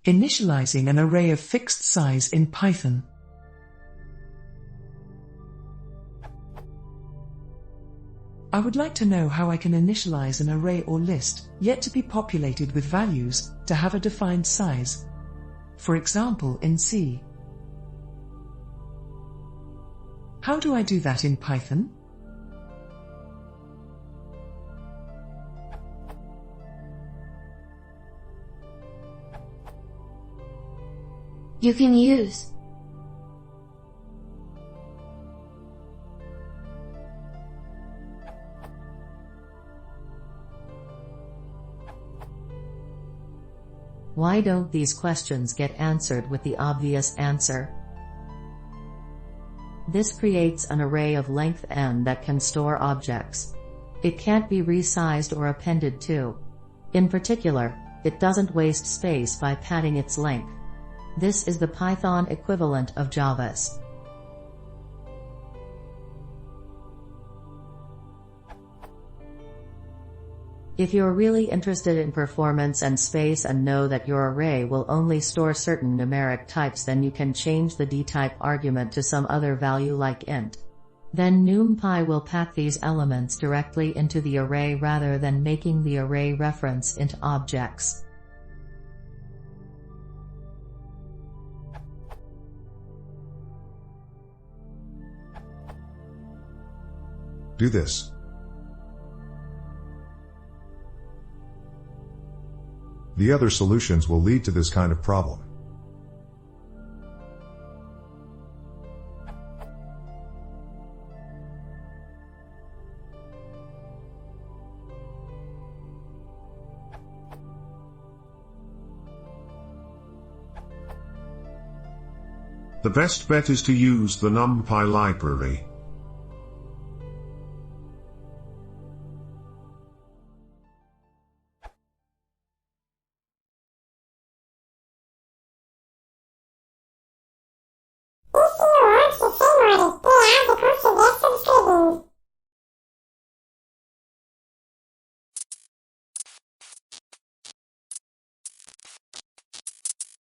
Initializing an array of fixed size in Python. I would like to know how I can initialize an array or list, yet to be populated with values, to have a defined size. For example, in C. How do I do that in Python? You can use Why don't these questions get answered with the obvious answer? This creates an array of length n that can store objects. It can't be resized or appended to. In particular, it doesn't waste space by padding its length. This is the Python equivalent of Java's. If you're really interested in performance and space and know that your array will only store certain numeric types, then you can change the dtype argument to some other value like int. Then NumPy will pack these elements directly into the array rather than making the array reference int objects. Do this. The other solutions will lead to this kind of problem. The best bet is to use the NumPy library.